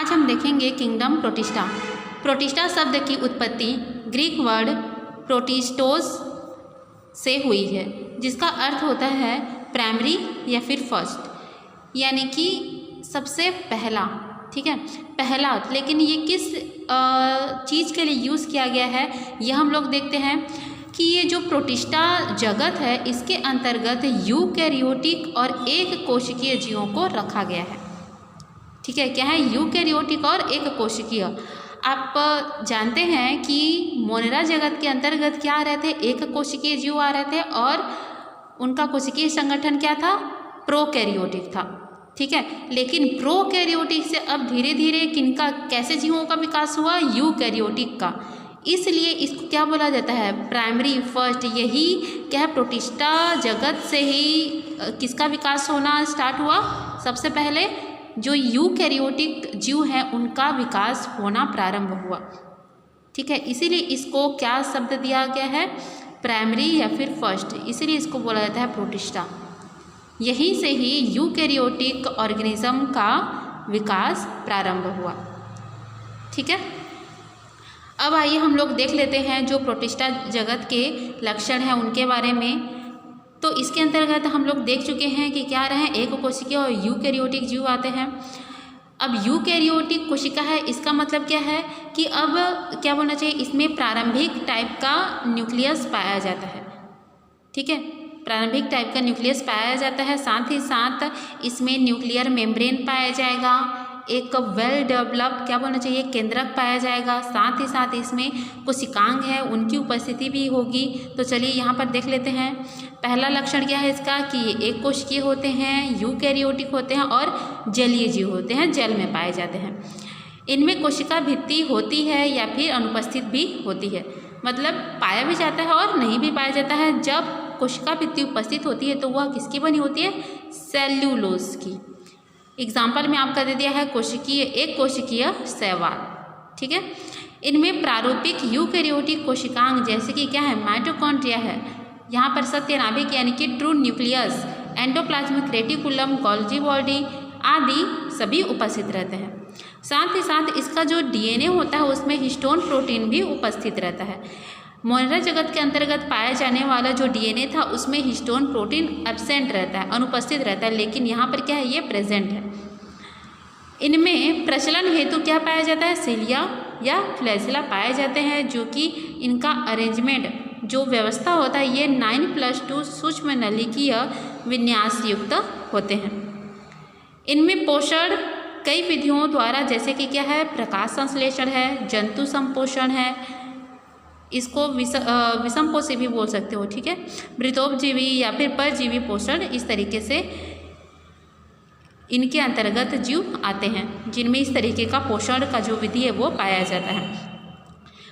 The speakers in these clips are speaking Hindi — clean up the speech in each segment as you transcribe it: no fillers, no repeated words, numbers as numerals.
आज हम देखेंगे किंगडम प्रोटिस्टा। प्रोटिस्टा शब्द की उत्पत्ति ग्रीक वर्ड प्रोटिस्टोस से हुई है, जिसका अर्थ होता है प्राइमरी या फिर फर्स्ट, यानी कि सबसे पहला। ठीक है, पहला। लेकिन ये किस चीज़ के लिए यूज़ किया गया है, यह हम लोग देखते हैं कि ये जो प्रोटिस्टा जगत है, इसके अंतर्गत यूकैरियोटिक और एक कोशिकीय जीवों को रखा गया है। ठीक है, क्या है? यूकैरियोटिक और एक कोशिकीय। आप जानते हैं कि मोनेरा जगत के अंतर्गत क्या आ रहे थे? एक कोशिकीय जीव आ रहे थे और उनका कोशिकीय संगठन क्या था? प्रोकैरियोटिक था। ठीक है, लेकिन प्रोकैरियोटिक से अब धीरे धीरे किनका, कैसे जीवों का विकास हुआ? यूकैरियोटिक का। इसलिए इसको क्या बोला जाता है? Primary, first. यही क्या है? प्रोटिस्टा जगत से ही किसका विकास होना स्टार्ट हुआ? सबसे पहले जो यूकैरियोटिक जीव हैं उनका विकास होना प्रारंभ हुआ। ठीक है, इसीलिए इसको क्या शब्द दिया गया है? प्राइमरी या फिर फर्स्ट। इसीलिए इसको बोला जाता है प्रोटिस्टा। यहीं से ही यूकैरियोटिक ऑर्गेनिज्म का विकास प्रारंभ हुआ। ठीक है, अब आइए हम लोग देख लेते हैं जो प्रोटिस्टा जगत के लक्षण हैं उनके बारे में। तो इसके अंतर्गत हम लोग देख चुके हैं कि क्या रहे? एक कोशिका और यूकैरियोटिक जीव आते हैं। अब यूकैरियोटिक कोशिका है, इसका मतलब क्या है कि अब क्या बोलना चाहिए? इसमें प्रारंभिक टाइप का न्यूक्लियस पाया जाता है। ठीक है, प्रारंभिक टाइप का न्यूक्लियस पाया जाता है। साथ ही साथ इसमें न्यूक्लियर मेम्ब्रेन पाया जाएगा, एक वेल डेवलप्ड क्या बोलना चाहिए? केंद्रक पाया जाएगा। साथ ही साथ इसमें कोशिकांग है, उनकी उपस्थिति भी होगी। तो चलिए यहाँ पर देख लेते हैं। पहला लक्षण क्या है इसका कि ये एक कोशिकीय होते हैं, यूकैरियोटिक होते हैं और जलीय जीव होते हैं, जल में पाए जाते हैं। इनमें कोशिका भित्ति होती है या फिर अनुपस्थित भी होती है, मतलब पाया भी जाता है और नहीं भी पाया जाता है। जब कोशिका भित्ति उपस्थित होती है तो वह किसकी बनी होती है? सेल्यूलोज की। एग्जाम्पल में आपका दे दिया है कोशिकीय, एक कोशिकीय शैवाल। ठीक है, इनमें प्रारूपिक यूकैरियोटिक कोशिकांग जैसे कि क्या है? माइटोकॉन्ड्रिया है, यहाँ पर सत्य नाभिक यानी कि true nucleus, endoplasmic reticulum, Golgi body आदि सभी उपस्थित रहते हैं। साथ ही साथ इसका जो डीएनए होता है उसमें हिस्टोन प्रोटीन भी उपस्थित रहता है। मोनेरा जगत के अंतर्गत पाया जाने वाला जो डीएनए था उसमें हिस्टोन प्रोटीन एब्सेंट रहता है, अनुपस्थित रहता है, लेकिन यहाँ पर क्या है? ये प्रेजेंट है। इनमें प्रचलन हेतु क्या पाया जाता है? सिलिया या फ्लैजिला पाए जाते हैं, जो कि इनका अरेंजमेंट, जो व्यवस्था होता है, ये 9+2 सूक्ष्म नलिकीय विन्यास युक्त होते हैं। इनमें पोषण कई विधियों द्वारा, जैसे कि क्या है? प्रकाश संश्लेषण है, जंतु संपोषण है, इसको विषमपोषी भी बोल सकते हो। ठीक है, मृतोपजीवी या फिर परजीवी पोषण, इस तरीके से इनके अंतर्गत जीव आते हैं जिनमें इस तरीके का पोषण का जो विधि है वो पाया जाता है।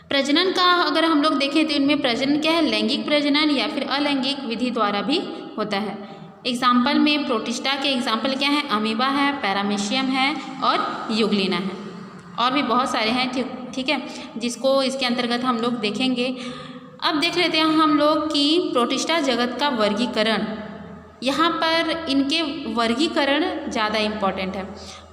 प्रजनन का अगर हम लोग देखें तो इनमें प्रजनन क्या है? लैंगिक प्रजनन या फिर अलैंगिक विधि द्वारा भी होता है। एग्जाम्पल में प्रोटिस्टा के एग्जाम्पल क्या है? अमीबा है, पैरामीशियम है और यूग्लिना है, और भी बहुत सारे हैं। ठीक है, जिसको इसके अंतर्गत हम लोग देखेंगे। अब देख लेते हैं हम लोग कि प्रोटिस्टा जगत का वर्गीकरण। यहाँ पर इनके वर्गीकरण ज़्यादा इम्पॉर्टेंट है।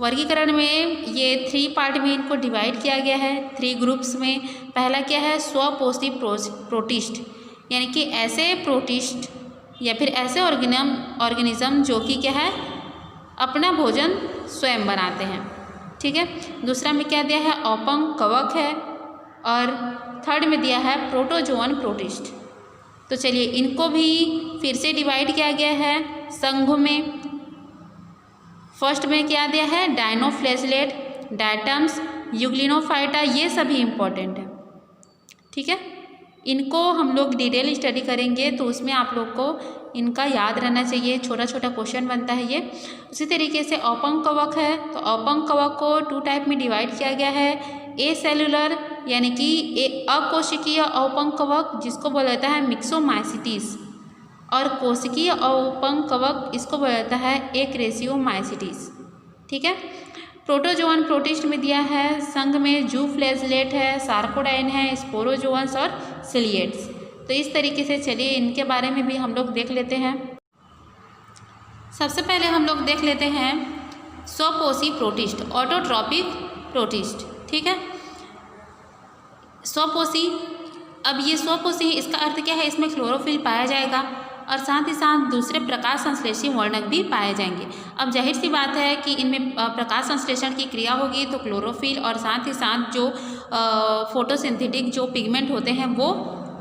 वर्गीकरण में ये 3 पार्ट में इनको डिवाइड किया गया है, 3 ग्रुप्स में। पहला क्या है? स्वपोषी प्रोटिस्ट, यानी कि ऐसे प्रोटिस्ट या फिर ऐसे ऑर्गेनिज्म जो कि क्या है? अपना भोजन स्वयं बनाते हैं। ठीक है, दूसरा में क्या दिया है? औपंग कवक है, और थर्ड में दिया है प्रोटोजोअन प्रोटिस्ट। तो चलिए इनको भी फिर से डिवाइड किया गया है संघ में। फर्स्ट में क्या दिया है? डायनोफ्लैजिलेट, डायटम्स, यूग्लिनोफाइटा, ये सभी इम्पॉर्टेंट है। ठीक है, इनको हम लोग डिटेल स्टडी करेंगे तो उसमें आप लोग को इनका याद रहना चाहिए, छोटा छोटा क्वेश्चन बनता है ये। उसी तरीके से औपंग कवक है, तो औपंग कवक को 2 टाइप में डिवाइड किया गया है। ए सेलुलर यानी कि अकोशिकीय औपंग कवक, जिसको बोला जाता है मिक्सोमाइसिटिस, और कोशिकीय औपंग कवक, इसको बोला जाता है एक्रेसियोमाइसिटिस। ठीक है, प्रोटोजोअन प्रोटिस्ट में दिया है संघ में जूफ्लैजिलेट है, सार्कोडाइन है, स्पोरोजोअन्स और सिलिएट्स। तो इस तरीके से चलिए इनके बारे में भी हम लोग देख लेते हैं। सबसे पहले हम लोग देख लेते हैं स्वपोषी प्रोटिस्ट, ऑटोट्रॉपिक प्रोटिस्ट। ठीक है, स्वपोषी। अब ये स्वपोषी है, इसका अर्थ क्या है, इसमें क्लोरोफिल पाया जाएगा और साथ ही साथ दूसरे प्रकाश संश्लेषी वर्णक भी पाए जाएंगे। अब जाहिर सी बात है कि इनमें प्रकाश संश्लेषण की क्रिया होगी तो क्लोरोफिल और साथ ही साथ जो फोटोसिंथेटिक जो पिगमेंट होते हैं वो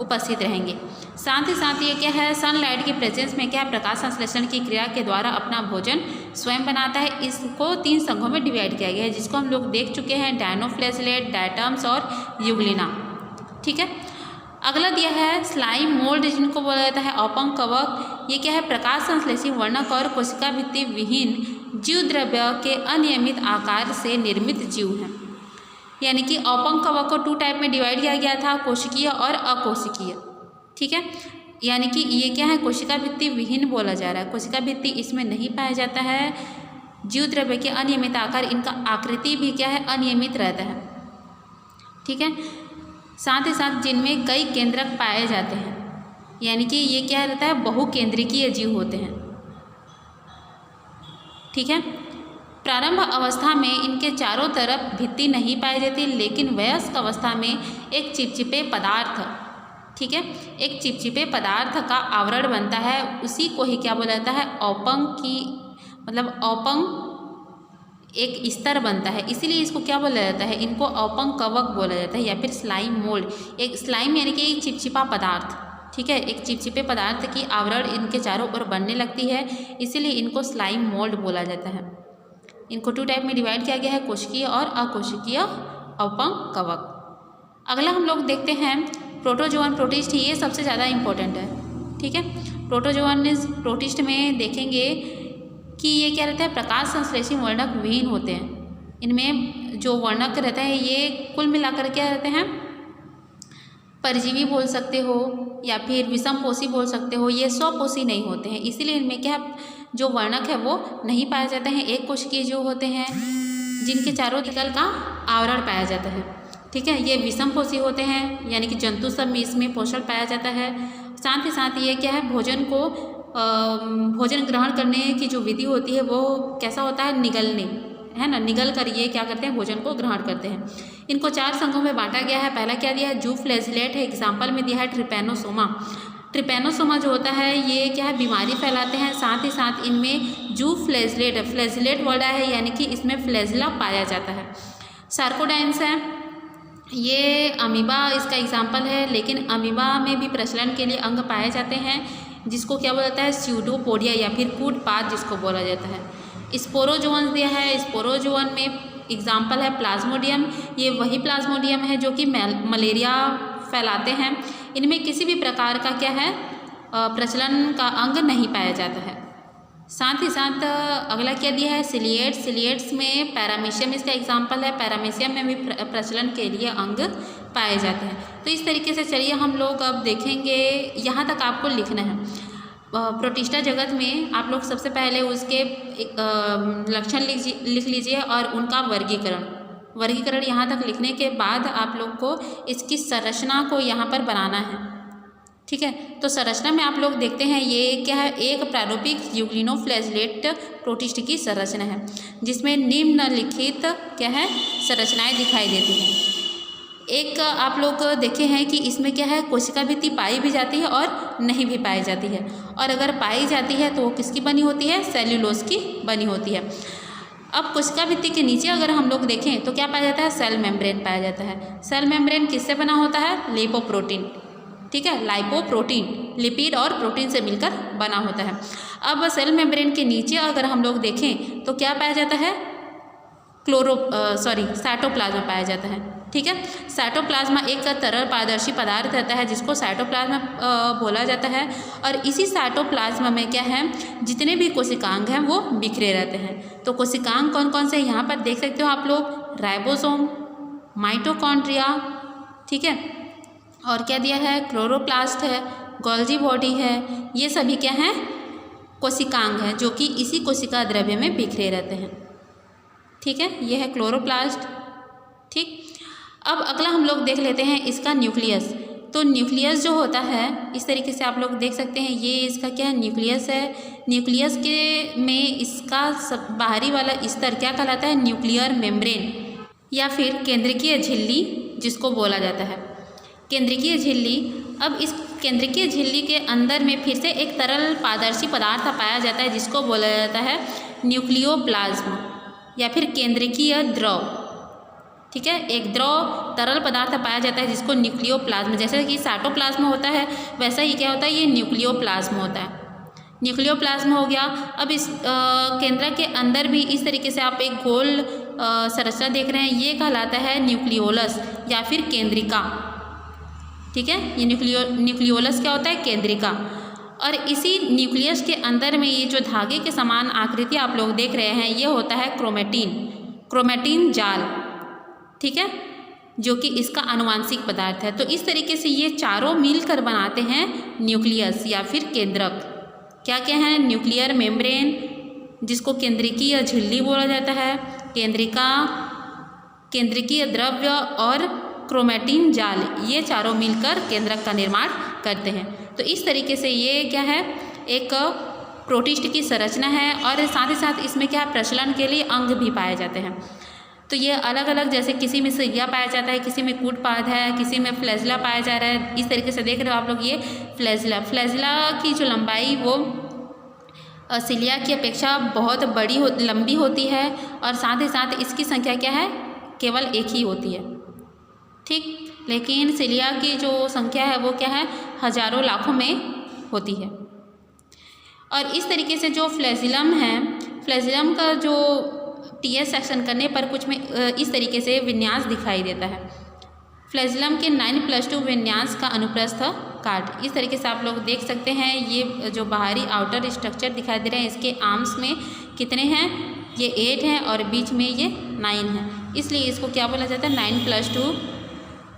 उपस्थित रहेंगे। साथ ही साथ ये क्या है, सनलाइट की प्रेजेंस में क्या है, प्रकाश संश्लेषण की क्रिया के द्वारा अपना भोजन स्वयं बनाता है। इसको 3 संघों में डिवाइड किया गया है जिसको हम लोग देख चुके हैं, डायनोफ्लैजेलेट, डायटम्स और यूग्लिना। ठीक है, अगला दिया है स्लाइम मोल्ड, जिनको बोला जाता है औपंग कवक। ये क्या है, प्रकाश संश्लेषी वर्णक और कोशिका भित्ति विहीन जीव द्रव्य के अनियमित आकार से निर्मित जीव हैं। यानी कि औपंग कवक को 2 टाइप में डिवाइड किया गया था, कोशिकीय और अकोशिकीय। ठीक है, यानी कि ये क्या है, कोशिका भित्ति विहीन बोला जा रहा है, कोशिका भित्ति इसमें नहीं पाया जाता है। जीव द्रव्य के अनियमित आकार, इनका आकृति भी क्या है, अनियमित रहता है। ठीक है, साथ ही साथ जिनमें कई केंद्रक पाए जाते हैं, यानी कि ये क्या रहता है, बहुकेंद्रिकीय जीव होते हैं। ठीक है, प्रारंभ अवस्था में इनके चारों तरफ भित्ति नहीं पाई जाती, लेकिन वयस्क अवस्था में एक चिपचिपे पदार्थ, ठीक है, एक चिपचिपे पदार्थ का आवरण बनता है। उसी को ही क्या बोला जाता है, औपंग की, मतलब औपंग एक स्तर बनता है, इसीलिए इसको क्या बोला जाता है, इनको औपंग कवक बोला जाता है या फिर स्लाइम मोल्ड। एक स्लाइम यानी कि एक चिपचिपा पदार्थ, ठीक है, एक चिपचिपे पदार्थ की आवरण इनके चारों ओर बनने लगती है, इसीलिए इनको स्लाइम मोल्ड बोला जाता है। इनको 2 टाइप में डिवाइड किया गया है, कोशिकीय और अकोशिकीय औपंग कवक। अगला हम लोग देखते हैं प्रोटोजोअन प्रोटिस्ट, ये सबसे ज़्यादा इम्पोर्टेंट है। ठीक है, प्रोटोजोअन प्रोटिस्ट में देखेंगे कि ये क्या रहता है, प्रकाश संश्लेषी वर्णक विहीन होते हैं। इनमें जो वर्णक रहता है ये कुल मिलाकर क्या रहते हैं, परजीवी बोल सकते हो या फिर विषमपोषी बोल सकते हो, ये स्वपोषी नहीं होते हैं, इसीलिए इनमें क्या जो वर्णक है वो नहीं पाए जाते हैं। एक कोशिकीय जो होते हैं जिनके चारों दिगल का आवरण पाया जाता है। ठीक है, ये विषमपोषी होते हैं, यानी कि जंतु सब में इसमें पोषण पाया जाता है। साथ ही साथ ये क्या है, भोजन को भोजन ग्रहण करने की जो विधि होती है वो कैसा होता है, निगलने, है ना, निगल कर ये क्या करते हैं, भोजन को ग्रहण करते हैं। इनको 4 संघों में बांटा गया है। पहला क्या दिया है, जू फ्लैजिलेट है, एग्जाम्पल में दिया है ट्रिपैनोसोमा। ट्रिपैनोसोमा जो होता है ये क्या है, बीमारी फैलाते हैं। साथ ही साथ इनमें जू फ्लैजिलेट है, फ्लैजिलेट वर्ड है, यानी कि इसमें फ्लैजिला पाया जाता है। सार्कोडाइन्स है, ये अमीबा इसका एग्जाम्पल है, लेकिन अमीबा में भी प्रचलन के लिए अंग पाए जाते हैं, जिसको क्या बोला जाता है, स्यूडोपोडिया या फिर कूटपात जिसको बोला जाता है। स्पोरोजोअन दिया है, स्पोरोजोअन में एग्जाम्पल है प्लाज्मोडियम, ये वही प्लाज्मोडियम है जो कि मलेरिया फैलाते हैं। इनमें किसी भी प्रकार का क्या है, प्रचलन का अंग नहीं पाया जाता है। साथ ही साथ अगला क्या दिया है, सिलिएट्स। सिलिएट्स में पैरामीशियम इसका एग्जाम्पल है, पैरामीशियम में भी प्रचलन के लिए अंग पाए जाते हैं। तो इस तरीके से चलिए हम लोग अब देखेंगे, यहाँ तक आपको लिखना है। प्रोटिस्टा जगत में आप लोग सबसे पहले उसके लक्षण लिख लीजिए और उनका वर्गीकरण यहाँ तक लिखने के बाद आप लोग को इसकी संरचना को यहाँ पर बनाना है। ठीक है, तो संरचना में आप लोग देखते हैं ये क्या है, एक प्रारूपिक यूग्लिनोफ्लैजिलेट प्रोटिस्ट की संरचना है, जिसमें निम्नलिखित क्या है, संरचनाएं दिखाई देती हैं। एक आप लोग देखे हैं कि इसमें क्या है, कोशिका भित्ति पाई भी जाती है और नहीं भी पाई जाती है, और अगर पाई जाती है तो वो किसकी बनी होती है, सेल्यूलोज की बनी होती है। अब कोशिका भित्ति के नीचे अगर हम लोग देखें तो क्या पाया जाता है, सेल मेम्ब्रेन पाया जाता है। सेल मेम्ब्रेन किससे बना होता है, लिपोप्रोटीन। ठीक है, लाइपोप्रोटीन लिपिड और प्रोटीन से मिलकर बना होता है। अब सेल मेम्ब्रेन के नीचे अगर हम लोग देखें तो क्या पाया जाता है, साइटोप्लाज्मा पाया जाता है। ठीक है, साइटोप्लाज्मा एक तरल पारदर्शी पदार्थ रहता है जिसको साइटोप्लाज्मा बोला जाता है, और इसी साइटोप्लाज्मा में क्या है, जितने भी कोशिकांग हैं वो बिखरे रहते हैं। तो कोशिकांग कौन कौन से यहाँ पर देख सकते हो आप लोग, राइबोसोम, माइटोकॉन्ड्रिया, ठीक है, और क्या दिया है, क्लोरोप्लास्ट है, गोल्जी बॉडी है, ये सभी क्या हैं, कोशिकांग हैं जो कि इसी कोशिका द्रव्य में बिखरे रहते हैं। ठीक है, ये है क्लोरोप्लास्ट। ठीक, अब अगला हम लोग देख लेते हैं इसका न्यूक्लियस। तो न्यूक्लियस जो होता है इस तरीके से आप लोग देख सकते हैं, ये इसका क्या है, न्यूक्लियस है। न्यूक्लियस के में इसका सब बाहरी वाला स्तर क्या कहलाता है, न्यूक्लियर मेम्ब्रेन। या फिर केंद्रकीय झिल्ली जिसको बोला जाता है। केंद्रकीय झिल्ली, अब इस केंद्रकीय झिल्ली के अंदर में फिर से एक तरल पारदर्शी पदार्थ पाया जाता है जिसको बोला जाता है न्यूक्लियोप्लाज्म या फिर केंद्रकीय द्रव। ठीक है, एक द्रव तरल पदार्थ पाया जाता है जिसको न्यूक्लियोप्लाज्म, जैसे कि साइटोप्लाज्म होता है वैसा ही क्या होता है, ये न्यूक्लियोप्लाज्म होता है। न्यूक्लियोप्लाज्म हो गया। अब इस केंद्र के अंदर भी इस तरीके से आप एक गोल संरचना देख रहे हैं, ये कहलाता है न्यूक्लियोलस या फिर केंद्रिका। ठीक है, ये न्यूक्लियोलस क्या होता है, केंद्रिका। और इसी न्यूक्लियस के अंदर में ये जो धागे के समान आकृति आप लोग देख रहे हैं, ये होता है क्रोमेटिन जाल। ठीक है, जो कि इसका आनुवांशिक पदार्थ है। तो इस तरीके से ये चारों मिलकर बनाते हैं न्यूक्लियस या फिर केंद्रक। क्या क्या है, न्यूक्लियर मेम्ब्रेन जिसको केंद्रकीय झिल्ली बोला जाता है, केंद्रिका, केंद्रकीय द्रव्य और क्रोमेटिन जाल, ये चारों मिलकर केंद्रक का निर्माण करते हैं। तो इस तरीके से ये क्या है, एक प्रोटिस्ट की संरचना है और साथ ही साथ इसमें क्या है, प्रचलन के लिए अंग भी पाए जाते हैं। तो ये अलग अलग, जैसे किसी में सिलिया पाया जाता है, किसी में कूटपाद है, किसी में फ्लैजिला पाया जा रहा है। इस तरीके से देख रहे हो आप लोग, ये फ्लैजिला की जो लंबाई वो सिलिया की अपेक्षा बहुत लंबी होती है और साथ ही साथ इसकी संख्या क्या है, केवल एक ही होती है। ठीक, लेकिन सिलिया की जो संख्या है वो क्या है, हजारों लाखों में होती है। और इस तरीके से जो फ्लैजिलम है, फ्लैजिलम का जो टीएस सेक्शन करने पर कुछ में इस तरीके से विन्यास दिखाई देता है। फ्लैजिलम के 9+2 विन्यास का अनुप्रस्थ काट, इस तरीके से आप लोग देख सकते हैं। ये जो बाहरी आउटर स्ट्रक्चर दिखाई दे रहे हैं, इसके आर्म्स में कितने हैं, ये 8 हैं और बीच में ये 9 है, इसलिए इसको क्या बोला जाता है, 9+2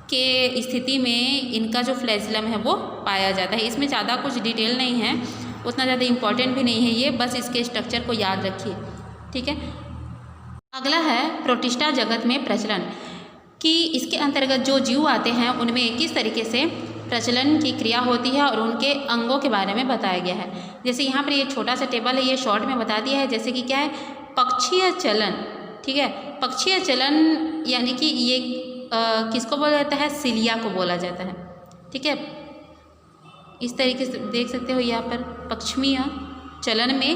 के स्थिति में इनका जो फ्लैजिलम है वो पाया जाता है। इसमें ज़्यादा कुछ डिटेल नहीं है, उतना ज़्यादा इम्पॉर्टेंट भी नहीं है ये, बस इसके स्ट्रक्चर को याद रखिए। ठीक है, अगला है प्रोटिस्टा जगत में प्रचलन, कि इसके अंतर्गत जो जीव आते हैं उनमें किस तरीके से प्रचलन की क्रिया होती है और उनके अंगों के बारे में बताया गया है। जैसे यहाँ पर ये छोटा सा टेबल है, ये शॉर्ट में बता दिया है। जैसे कि क्या है, पक्षीय चलन। ठीक है, पक्षीय चलन यानी कि ये किसको बोला जाता है, सिलिया को बोला जाता है। ठीक है, इस तरीके से देख सकते हो यहाँ पर पक्षीय चलन में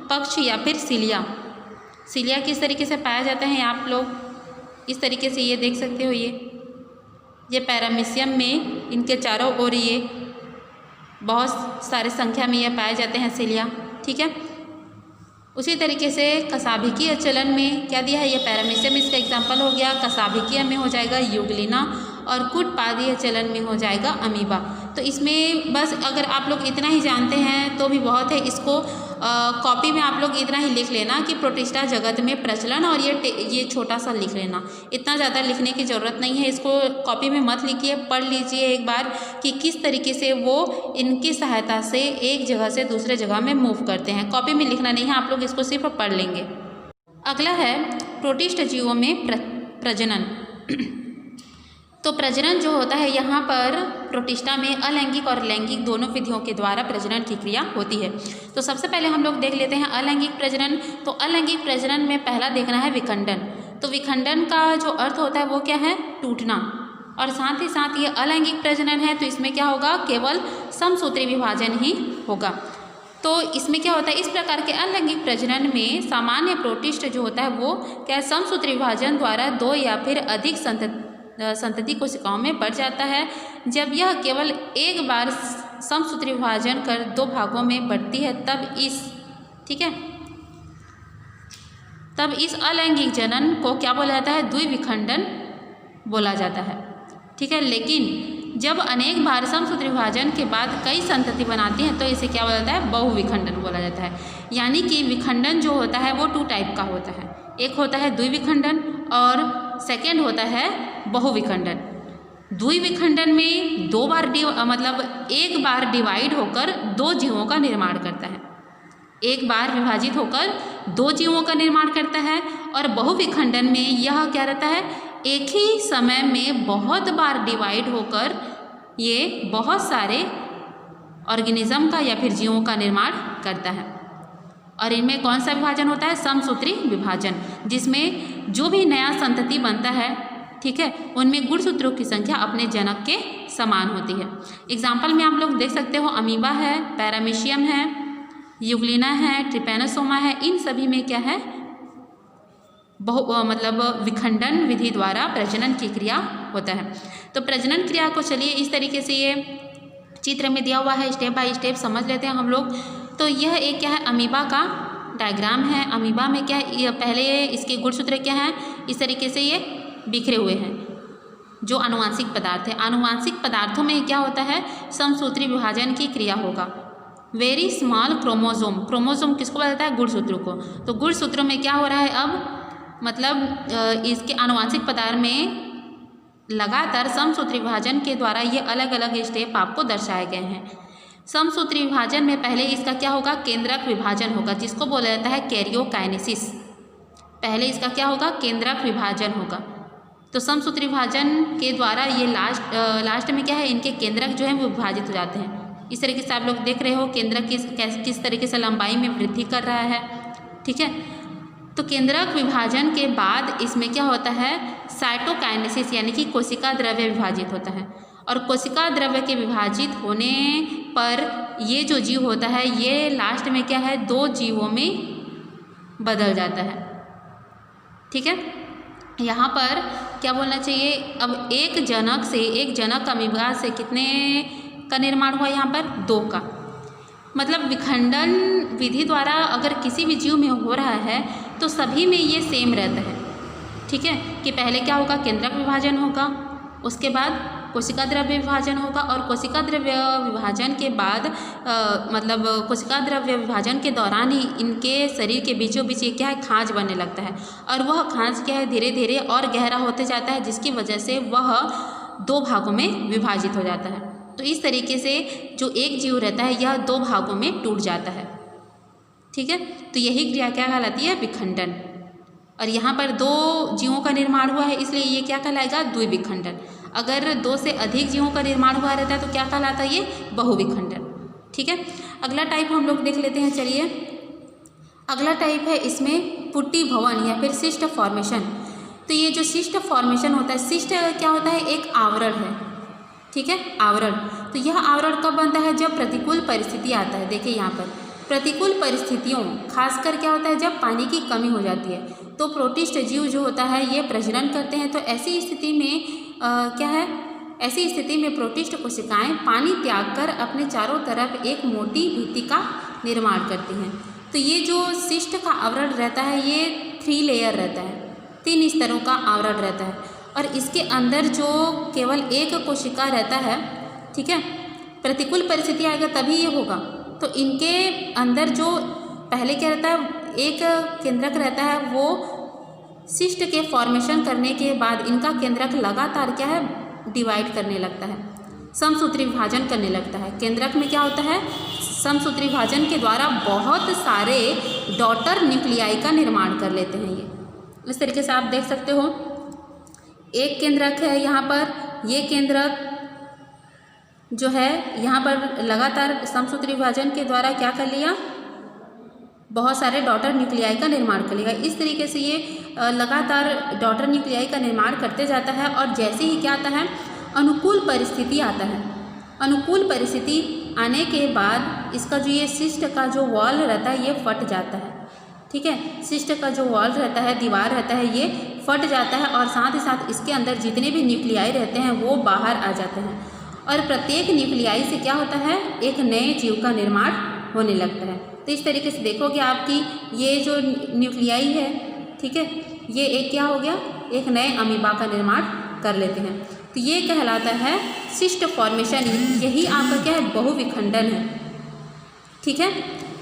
पक्ष या फिर सिलिया किस तरीके से पाया जाता है, आप लोग इस तरीके से ये देख सकते हो। ये पैरामीशियम में इनके चारों ओर ये बहुत सारे संख्या में ये पाए जाते हैं सिलिया। ठीक है, उसी तरीके से कसाभिकीय चलन में क्या दिया है, ये पैरामीशियम इसका एग्जाम्पल हो गया। कसाभिकीय में हो जाएगा यूग्लिना और कूटपादीय चलन में हो जाएगा अमीबा। तो इसमें बस अगर आप लोग इतना ही जानते हैं तो भी बहुत है। इसको कॉपी में आप लोग इतना ही लिख लेना कि प्रोटिस्टा जगत में प्रचलन, और ये छोटा सा लिख लेना, इतना ज़्यादा लिखने की ज़रूरत नहीं है। इसको कॉपी में मत लिखिए, पढ़ लीजिए एक बार कि किस तरीके से वो इनकी सहायता से एक जगह से दूसरे जगह में मूव करते हैं। कॉपी में लिखना नहीं है, आप लोग इसको सिर्फ पढ़ लेंगे। अगला है प्रोटिस्ट जीवों में प्रजनन। तो प्रजनन जो होता है, यहाँ पर प्रोटिस्टा में अलैंगिक और लैंगिक दोनों विधियों के द्वारा प्रजनन की क्रिया होती है। तो सबसे पहले हम लोग देख लेते हैं अलैंगिक प्रजनन। तो अलैंगिक प्रजनन में पहला देखना है विखंडन। तो विखंडन का जो अर्थ होता है वो क्या है, टूटना। और साथ ही साथ ये अलैंगिक प्रजनन है तो इसमें क्या होगा, केवल समसूत्री विभाजन ही होगा। तो इसमें क्या होता है, इस प्रकार के अलैंगिक प्रजनन में सामान्य प्रोटिस्ट जो होता है वो क्या, समसूत्री विभाजन द्वारा 2 या फिर अधिक संतति कोशिकाओं में बढ़ जाता है। जब यह केवल एक बार समसूत्री विभाजन कर 2 भागों में बढ़ती है तब इस अलैंगिक जनन को क्या बोला जाता है, द्विविखंडन बोला जाता है। ठीक है, लेकिन जब अनेक बार समसूत्री विभाजन के बाद कई संतति बनाती हैं तो इसे क्या बोला जाता है, बहुविखंडन बोला जाता है। यानी कि विखंडन जो होता है वो 2 टाइप का होता है, एक होता है द्विविखंडन और सेकेंड होता है बहुविखंडन। द्विविखंडन में 2 बार एक बार डिवाइड होकर 2 जीवों का निर्माण करता है, एक बार विभाजित होकर 2 जीवों का निर्माण करता है। और बहुविखंडन में यह क्या रहता है, एक ही समय में बहुत बार डिवाइड होकर ये बहुत सारे ऑर्गेनिज्म का या फिर जीवों का निर्माण करता है। और इनमें कौन सा विभाजन होता है, समसूत्री विभाजन, जिसमें जो भी नया संतति बनता है, ठीक है, उनमें गुणसूत्रों की संख्या अपने जनक के समान होती है। एग्जाम्पल में आप लोग देख सकते हो, अमीबा है, पैरामीशियम है, यूग्लिना है, ट्रिपैनोसोमा है, इन सभी में क्या है, मतलब विखंडन विधि द्वारा प्रजनन की क्रिया होता है। तो प्रजनन क्रिया को चलिए इस तरीके से ये चित्र में दिया हुआ है, स्टेप बाय स्टेप समझ लेते हैं हम लोग। तो यह एक क्या है, अमीबा का डायग्राम है। अमीबा में क्या है, पहले इसके गुणसूत्र क्या हैं, इस तरीके से ये बिखरे हुए हैं जो आनुवांशिक पदार्थ है। आनुवांशिक पदार्थों में क्या होता है, समसूत्री विभाजन की क्रिया होगा। वेरी स्मॉल क्रोमोजोम, क्रोमोजोम किसको बताता है, गुणसूत्रों को। तो गुणसूत्रों में क्या हो रहा है अब, मतलब इसके आनुवांशिक पदार्थ में लगातार समसूत्री विभाजन के द्वारा ये अलग अलग स्टेप आपको दर्शाए गए हैं। समसूत्री विभाजन में पहले इसका क्या होगा, केंद्रक विभाजन होगा, जिसको बोला जाता है कैरियोकाइनेसिस। पहले इसका क्या होगा, केंद्रक विभाजन होगा। तो समसूत्री विभाजन के द्वारा ये लास्ट में क्या है, इनके केंद्रक जो है वो विभाजित हो जाते हैं। इस तरीके से आप लोग देख रहे हो केंद्रक किस तरीके से लंबाई में वृद्धि कर रहा है, ठीक है। तो केंद्रक विभाजन के बाद इसमें क्या होता है, साइटोकाइनेसिस, यानी कि कोशिका द्रव्य विभाजित होता है। और कोशिका द्रव्य के विभाजित होने पर ये जो जीव होता है ये लास्ट में क्या है, 2 जीवों में बदल जाता है, ठीक है। यहाँ पर क्या बोलना चाहिए, अब एक जनक अमीबा से कितने का निर्माण हुआ, यहाँ पर 2 का। मतलब विखंडन विधि द्वारा अगर किसी भी जीव में हो रहा है तो सभी में ये सेम रहता है, ठीक है, कि पहले क्या होगा, केंद्रक विभाजन होगा, उसके बाद कोशिका द्रव्य विभाजन होगा, और कोशिका द्रव्य विभाजन के बाद मतलब कोशिका द्रव्य विभाजन के दौरान ही इनके शरीर के बीचों बीच ये क्या है, खांच बनने लगता है। और वह खांच क्या है, धीरे धीरे और गहरा होते जाता है, जिसकी वजह से वह 2 भागों में विभाजित हो जाता है। तो इस तरीके से जो एक जीव रहता है यह 2 भागों में टूट जाता है, ठीक है। तो यही क्रिया क्या कहलाती है, विखंडन। और यहाँ पर 2 जीवों का निर्माण हुआ है, इसलिए ये क्या कहलाएगा, द्विविखंडन। अगर 2 से अधिक जीवों का निर्माण हुआ रहता है तो क्या कहलाता है, ये बहुविखंडन, ठीक है। अगला टाइप हम लोग देख लेते हैं, चलिए। अगला टाइप है इसमें पुट्टी भवन या फिर सिस्ट फॉर्मेशन। तो ये जो सिस्ट फॉर्मेशन होता है, सिस्ट क्या होता है, एक आवरण है, ठीक है, आवरण। तो यह आवरण कब बनता है, जब प्रतिकूल परिस्थिति आता है। देखिए यहाँ पर प्रतिकूल परिस्थितियों, खासकर क्या होता है, जब पानी की कमी हो जाती है तो प्रोटिस्ट जीव जो होता है ये प्रजनन करते हैं। तो ऐसी स्थिति में क्या है, ऐसी स्थिति में प्रोटिस्ट कोशिकाएं पानी त्याग कर अपने चारों तरफ एक मोटी भित्ति का निर्माण करती हैं। तो ये जो सिस्ट का आवरण रहता है ये 3 लेयर रहता है, 3 स्तरों का आवरण रहता है। और इसके अंदर जो केवल एक कोशिका रहता है, ठीक है, प्रतिकूल परिस्थिति आएगा तभी ये होगा। तो इनके अंदर जो पहले क्या रहता है, एक केंद्रक रहता है, वो सिस्ट के फॉर्मेशन करने के बाद इनका केंद्रक लगातार क्या है, डिवाइड करने लगता है, समसूत्री विभाजन करने लगता है। केंद्रक में क्या होता है, समसूत्री विभाजन के द्वारा बहुत सारे डॉटर न्यूक्लियाई का निर्माण कर लेते हैं। ये इस तरीके से आप देख सकते हो, एक केंद्रक है यहाँ पर, ये केंद्रक जो है यहाँ पर लगातार समसूत्री विभाजन के द्वारा क्या कर लिया, बहुत सारे डॉटर न्यूक्लियाई का निर्माण कर लेगा। इस तरीके से ये लगातार डॉटर न्यूक्लियाई का निर्माण करते जाता है। और जैसे ही क्या आता है, अनुकूल परिस्थिति आता है, अनुकूल परिस्थिति आने के बाद इसका जो ये सिस्ट का जो वॉल रहता है ये फट जाता है, ठीक है। सिस्ट का जो वॉल रहता है, दीवार रहता है, ये फट जाता है और साथ ही साथ इसके अंदर जितने भी न्यूक्लियाई रहते हैं वो बाहर आ जाते हैं। और प्रत्येक न्यूक्लियाई से क्या होता है, एक नए जीव का निर्माण होने लगता है। तो इस तरीके से देखोगे आपकी ये जो न्यूक्लियाई है, ठीक है, ये एक क्या हो गया, एक नए अमीबा का निर्माण कर लेते हैं। तो ये कहलाता है सिस्ट फॉर्मेशन। यही आपका क्या है, बहुविखंडन है, ठीक है।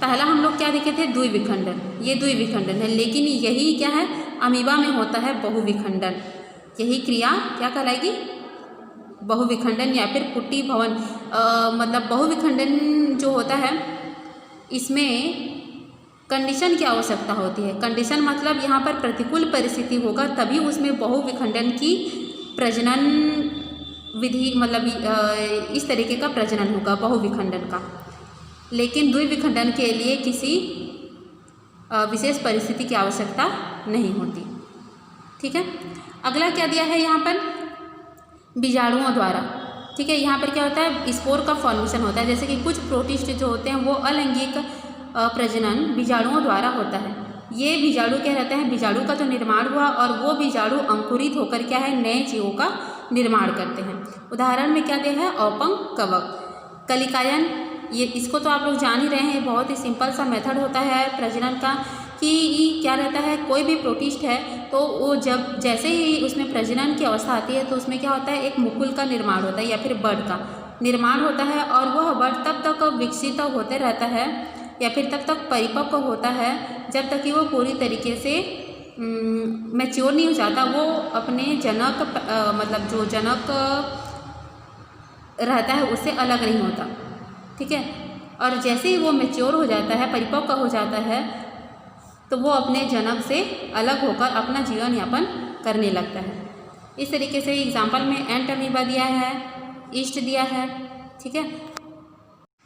पहला हम लोग क्या देखे थे, द्विविखंडन, ये द्विविखंडन है, लेकिन यही क्या है, अमीबा में होता है बहुविखंडन। यही क्रिया क्या कहलाएगी, बहुविखंडन या फिर पुट्टी भवन। मतलब बहुविखंडन जो होता है इसमें कंडीशन की आवश्यकता होती है। कंडीशन मतलब यहाँ पर प्रतिकूल परिस्थिति होगा तभी उसमें बहुविखंडन की प्रजनन विधि, मतलब इस तरीके का प्रजनन होगा बहुविखंडन का। लेकिन द्विविखंडन के लिए किसी विशेष परिस्थिति की आवश्यकता नहीं होती। ठीक है। अगला क्या दिया है यहाँ पर, बीजाणुओं द्वारा। ठीक है, यहाँ पर क्या होता है, स्पोर का फॉर्मेशन होता है। जैसे कि कुछ प्रोटिस्ट जो होते हैं वो अलैंगिक प्रजनन बीजाणुओं द्वारा होता है। ये बीजाणु क्या रहता है, बीजाणु का जो निर्माण हुआ और वो बीजाणु अंकुरित होकर क्या है, नए जीवों का निर्माण करते हैं। उदाहरण में क्या दिया है, औपंक कवक, कलिकायन। ये इसको तो आप लोग जान ही रहे हैं, बहुत ही सिंपल सा मेथड होता है प्रजनन का कि क्या रहता है, कोई भी प्रोटिस्ट है तो वो जब जैसे ही उसमें प्रजनन की अवस्था आती है तो उसमें क्या होता है, एक मुकुल का निर्माण होता है या फिर बड का निर्माण होता है और वह बड तब तक विकसित होते रहता है या फिर तब तक परिपक्व होता है जब तक कि वो पूरी तरीके से मैच्योर नहीं हो जाता। वो अपने जनक मतलब जो जनक रहता है उससे अलग नहीं होता। ठीक है, और जैसे ही वो मैच्योर हो जाता है, परिपक्व हो जाता है, तो वो अपने जनक से अलग होकर अपना जीवन यापन करने लगता है। इस तरीके से एग्जाम्पल में एंट अमीबा दिया है, ईस्ट दिया है। ठीक है,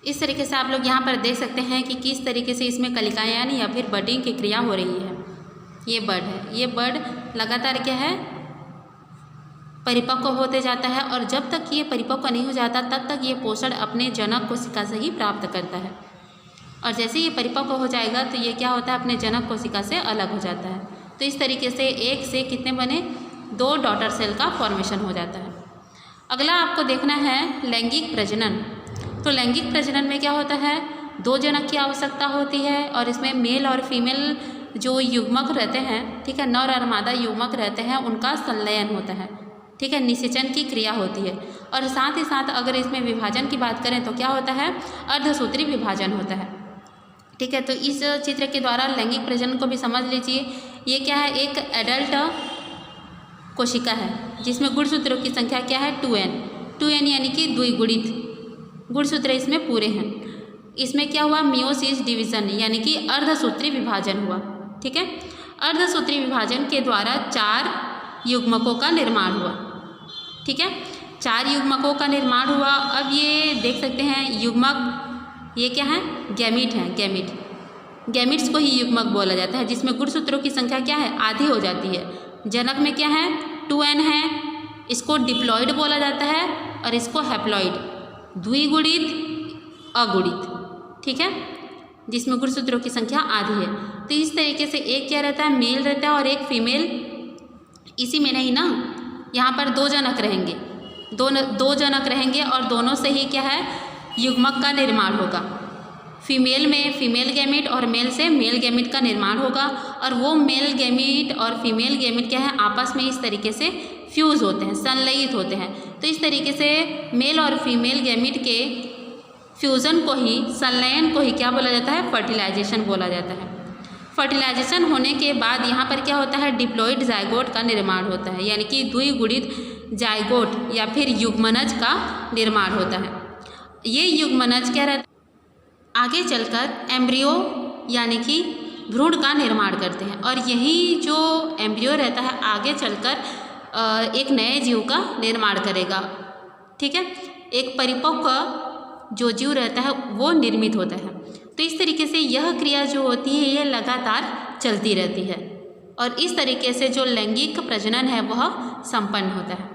इस तरीके से आप लोग यहाँ पर देख सकते हैं कि किस तरीके से इसमें कलिकायन या फिर बडिंग की क्रिया हो रही है। ये बड है, ये बड लगातार क्या है, परिपक्व होते जाता है और जब तक ये परिपक्व नहीं हो जाता तब तक ये पोषण अपने जनक कोशिका से ही प्राप्त करता है। और जैसे ये परिपक्व हो जाएगा तो ये क्या होता है, अपने जनक कोशिका से अलग हो जाता है। तो इस तरीके से एक से कितने बने, 2 डॉटर सेल का फॉर्मेशन हो जाता है। अगला आपको देखना है लैंगिक प्रजनन। तो लैंगिक प्रजनन में क्या होता है, 2 जनक की आवश्यकता होती है और इसमें मेल और फीमेल जो युग्मक रहते हैं, ठीक है, नर और मादा युग्मक रहते हैं, उनका संलयन होता है। ठीक है, निषेचन की क्रिया होती है और साथ ही साथ अगर इसमें विभाजन की बात करें तो क्या होता है, अर्धसूत्री विभाजन होता है। ठीक है, तो इस चित्र के द्वारा लैंगिक प्रजनन को भी समझ लीजिए। ये क्या है, एक एडल्ट कोशिका है जिसमें गुणसूत्रों की संख्या क्या है, 2n यानी कि द्विगुणित गुणसूत्र इसमें पूरे हैं। इसमें क्या हुआ, मियोसिस डिवीजन यानी कि अर्धसूत्री विभाजन हुआ। ठीक है, अर्धसूत्री विभाजन के द्वारा 4 युग्मकों का निर्माण हुआ। ठीक है, 4 युग्मकों का निर्माण हुआ। अब ये देख सकते हैं युग्मक, ये क्या है, गैमीट है। गैमीट्स को ही युग्मक बोला जाता है जिसमें गुणसूत्रों की संख्या क्या है, आधी हो जाती है। जनक में क्या है, 2n है, इसको डिप्लॉइड बोला जाता है और इसको हैप्लॉइड, द्विगुणित अगुणित। ठीक है, जिसमें गुणसूत्रों की संख्या आधी है। तो इस तरीके से एक क्या रहता है, मेल रहता है और एक फीमेल। इसी में नहीं ना, यहाँ पर 2 जनक रहेंगे, दो जनक रहेंगे और दोनों से ही क्या है, युग्मक का निर्माण होगा। फीमेल में फीमेल गैमीट और मेल से मेल गैमीट का निर्माण होगा और वो मेल गैमीट और फीमेल गैमीट क्या है, आपस में इस तरीके से फ्यूज़ होते हैं, संलयित होते हैं। तो इस तरीके से मेल और फीमेल गैमीट के फ्यूज़न को ही, संलयन को ही क्या बोला जाता है, फर्टिलाइजेशन बोला जाता है। फर्टिलाइजेशन होने के बाद यहाँ पर क्या होता है, डिप्लॉइड जाइगोट का निर्माण होता है, यानी कि द्विगुणित जाइगोट या फिर युग्मनज का निर्माण होता है। ये युग्मनज क्या रहता है, आगे चलकर एम्ब्रियो यानी कि भ्रूण का निर्माण करते हैं और यही जो एम्ब्रियो रहता है आगे चलकर एक नए जीव का निर्माण करेगा। ठीक है, एक परिपक्व जो जीव रहता है वो निर्मित होता है। तो इस तरीके से यह क्रिया जो होती है ये लगातार चलती रहती है और इस तरीके से जो लैंगिक प्रजनन है वह संपन्न होता है।